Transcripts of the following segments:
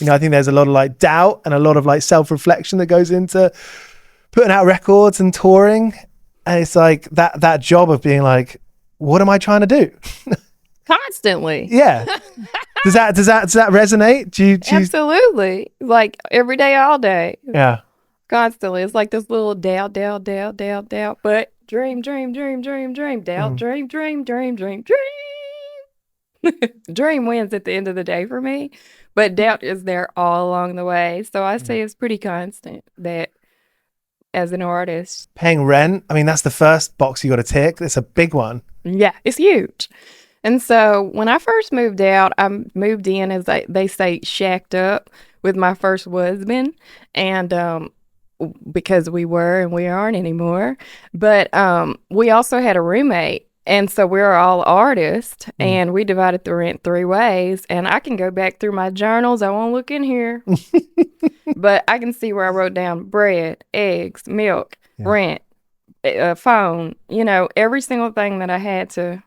You know, I think there's a lot of like doubt and a lot of like self-reflection that goes into putting out records and touring. And it's like that job of being like, what am I trying to do? Constantly. Yeah. Does that resonate? Do you Absolutely. Like every day, all day. Yeah. Constantly. It's like this little doubt. But dream, doubt, dream. Dream wins at the end of the day for me. But doubt is there all along the way. So I say it's pretty constant that as an artist. Paying rent, I mean, that's the first box you got to tick. It's a big one. Yeah, it's huge. And so when I first moved out, I moved in, as they say, shacked up with my first husband. And because we were and we aren't anymore. But we also had a roommate. And so we're all artists, and we divided the rent 3 ways. And I can go back through my journals. I won't look in here. But I can see where I wrote down bread, eggs, milk, rent, phone, you know, every single thing that I had to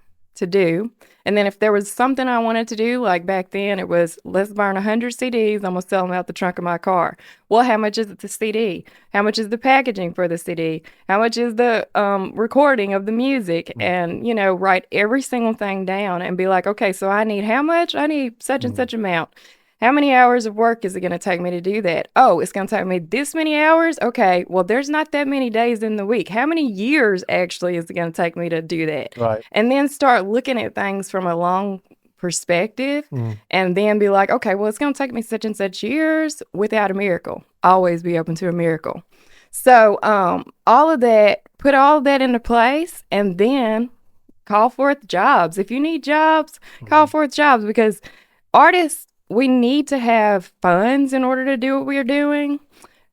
do. And then if there was something I wanted to do, like back then it was, let's burn 100 CDs. I'm going to sell them out the trunk of my car. Well, how much is the CD? How much is the packaging for the CD? How much is the recording of the music? And, you know, write every single thing down and be like, okay, so I need how much? I need such and such amount. How many hours of work is it going to take me to do that? Oh, it's going to take me this many hours? Okay, well, there's not that many days in the week. How many years actually is it going to take me to do that? Right. And then start looking at things from a long perspective and then be like, okay, well, it's going to take me such and such years without a miracle. Always be open to a miracle. So all of that, put all of that into place and then call forth jobs. If you need jobs, call forth jobs, because artists, we need to have funds in order to do what we're doing.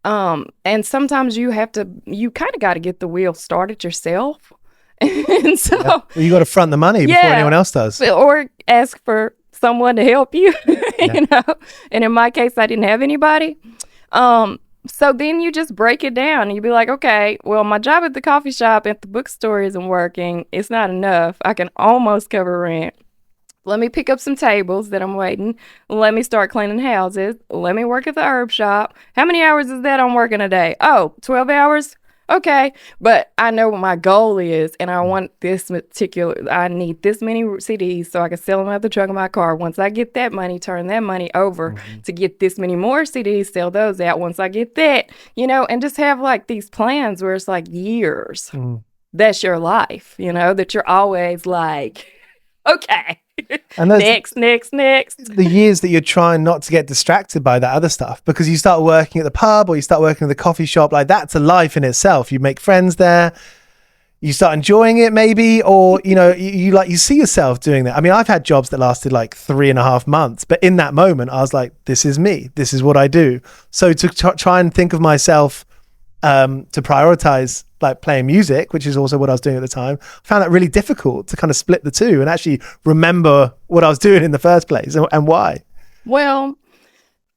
And sometimes you kind of got to get the wheel started yourself. And so well, you got to front the money before anyone else does. Or ask for someone to help you, you know. And in my case, I didn't have anybody. So then you just break it down and you be like, okay, well, my job at the coffee shop at the bookstore isn't working. It's not enough. I can almost cover rent. Let me pick up some tables that I'm waiting. Let me start cleaning houses. Let me work at the herb shop. How many hours is that I'm working a day? Oh, 12 hours? Okay. But I know what my goal is, and I want I need this many CDs so I can sell them out the trunk of my car. Once I get that money, turn that money over to get this many more CDs, sell those out. Once I get that, you know, and just have like these plans where it's like years. That's your life, you know, that you're always like, okay. And next. The years that you're trying not to get distracted by that other stuff, because you start working at the pub or you start working at the coffee shop, like that's a life in itself. You make friends there, you start enjoying it maybe, or you know, you see yourself doing that. I mean, I've had jobs that lasted like 3.5 months, but in that moment I was like, this is me, this is what I do. So to try and think of myself to prioritize like playing music, which is also what I was doing at the time, I found that really difficult to kind of split the two and actually remember what I was doing in the first place and why. Well,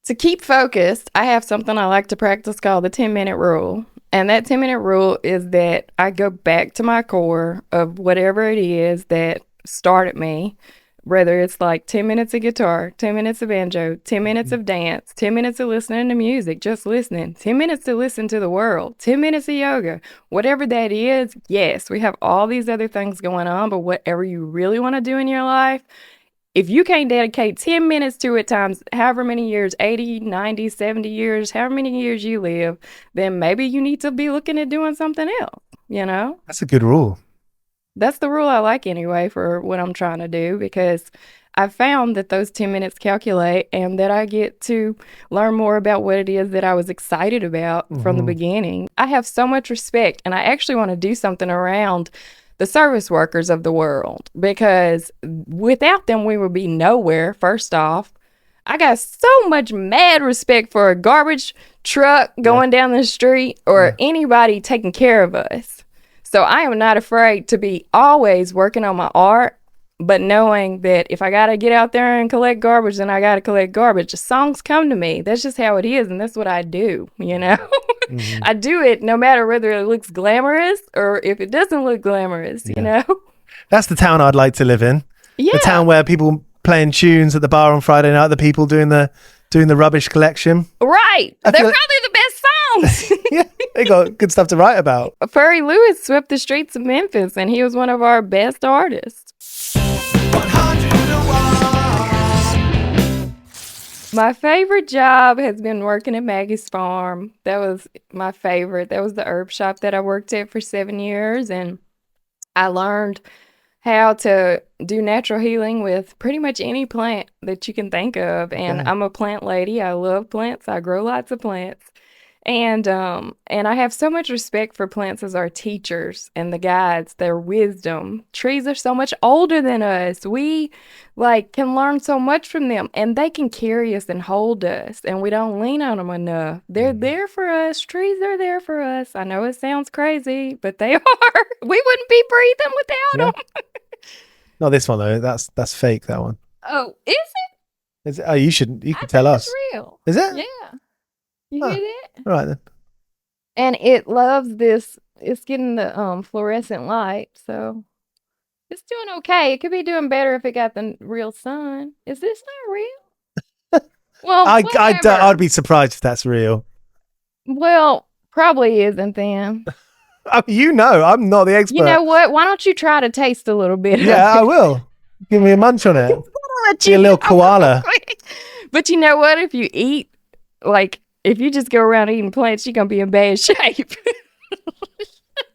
to keep focused, I have something I like to practice called the 10-minute rule. And that 10-minute rule is that I go back to my core of whatever it is that started me. Whether it's like 10 minutes of guitar, 10 minutes of banjo, 10 minutes of dance, 10 minutes of listening to music, just listening, 10 minutes to listen to the world, 10 minutes of yoga, whatever that is. Yes, we have all these other things going on, but whatever you really want to do in your life, if you can't dedicate 10 minutes to it times however many years, 80, 90, 70 years, however many years you live, then maybe you need to be looking at doing something else, you know? That's a good rule. That's the rule I like anyway for what I'm trying to do, because I've found that those 10 minutes calculate and that I get to learn more about what it is that I was excited about from the beginning. I have so much respect, and I actually want to do something around the service workers of the world, because without them, we would be nowhere, first off. I got so much mad respect for a garbage truck going down the street or anybody taking care of us. So I am not afraid to be always working on my art, but knowing that if I got to get out there and collect garbage, then I got to collect garbage. The songs come to me. That's just how it is, and that's what I do, you know? I do it no matter whether it looks glamorous or if it doesn't look glamorous, you know? That's the town I'd like to live in. Yeah. The town where people playing tunes at the bar on Friday night, the people doing the Doing the rubbish collection. Right. I They're feel probably the best songs. Yeah, they got good stuff to write about. Furry Lewis swept the streets of Memphis, and he was one of our best artists. 101. My favorite job has been working at Maggie's Farm. That was my favorite. That was the herb shop that I worked at for 7 years, and I learned how to do natural healing with pretty much any plant that you can think of. And Okay. I'm a plant lady. I love plants. I grow lots of plants. And I have so much respect for plants as our teachers and the guides, their wisdom. Trees are so much older than us. We can learn so much from them, and they can carry us and hold us, and we don't lean on them enough. They're there for us. Trees are there for us. I know it sounds crazy, but they are. We wouldn't be breathing without them. Not this one though. That's fake. That one. Oh, is it? Is it? Oh, you can I tell think us. it's real. Is it? Yeah. You Oh. hear that? All right then. And it loves this. It's getting the fluorescent light, so it's doing okay. It could be doing better if it got the real sun. Is this not real? Well, whatever. I'd be surprised if that's real. Well, probably isn't then. I'm not the expert. You know what? Why don't you try to taste a little bit? Yeah, I will. Give me a munch on it. Be a little koala. But you know what? If you eat, if you just go around eating plants, you're going to be in bad shape.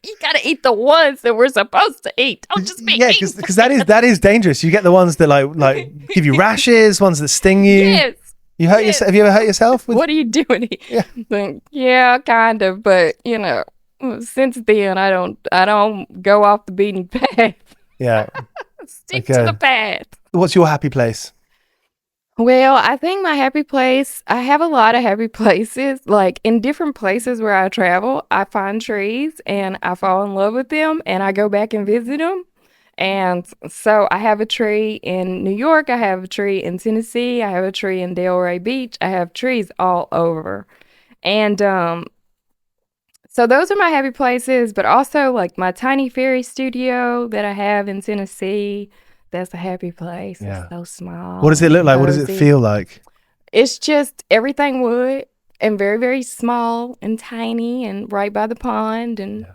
You got to eat the ones that we're supposed to eat. Don't just be eating. Because that is dangerous. You get the ones that like give you rashes, ones that sting you. Yes. You hurt yourself. Have you ever hurt yourself? What are you doing? Yeah, kind of. But since then, I don't go off the beaten path. Yeah. Stick to the path. What's your happy place? Well, I think my happy place, I have a lot of happy places. Like in different places where I travel, I find trees and I fall in love with them and I go back and visit them. And so I have a tree in New York. I have a tree in Tennessee. I have a tree in Delray Beach. I have trees all over. And so those are my happy places, but also like my tiny fairy studio that I have in Tennessee. That's a happy place. Yeah. It's so small. What does it look like? What does it cozy. feel like? It's just everything wood and very, very small and tiny and right by the pond. And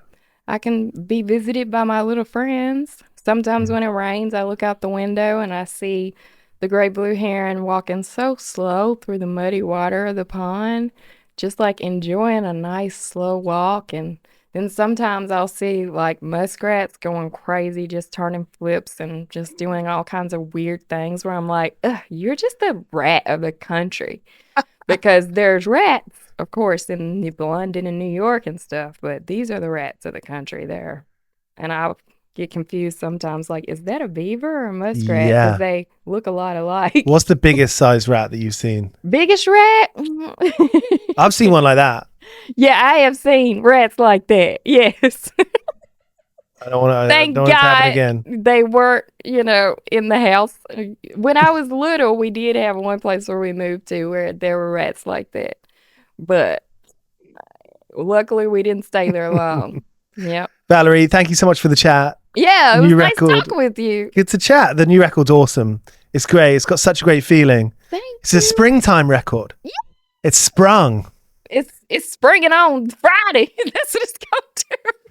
I can be visited by my little friends. Sometimes when it rains, I look out the window and I see the gray blue heron walking so slow through the muddy water of the pond, just like enjoying a nice slow walk. And then sometimes I'll see like muskrats going crazy, just turning flips and just doing all kinds of weird things where I'm like, ugh, you're just the rat of the country. Because there's rats, of course, in London and New York and stuff, but these are the rats of the country there. And I'll get confused sometimes, like, is that a beaver or a muskrat? Yeah. Because they look a lot alike. What's the biggest size rat that you've seen? Biggest rat? I've seen one like that. Yeah, I have seen rats like that. Yes. I don't want Thank to happen God again. they weren't, in the house. When I was little, we did have one place where we moved to where there were rats like that. But luckily, we didn't stay there long. Yep. Valerie, thank you so much for the chat. Yeah, it was New nice record. talking with you. Good to chat. The new record's awesome. It's great. It's got such a great feeling. Thank It's a springtime record. Yeah. It's sprung. It's springing on Friday. That's what it's going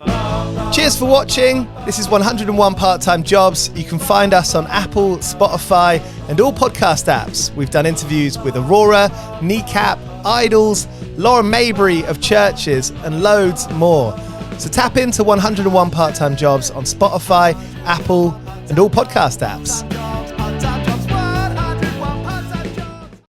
to. Cheers for watching. This is 101 Part-Time Jobs. You can find us on Apple, Spotify, and all podcast apps. We've done interviews with Aurora, Kneecap, Idols, Lauren Maybury of Churches, and loads more. So tap into 101 Part-Time Jobs on Spotify, Apple, and all podcast apps.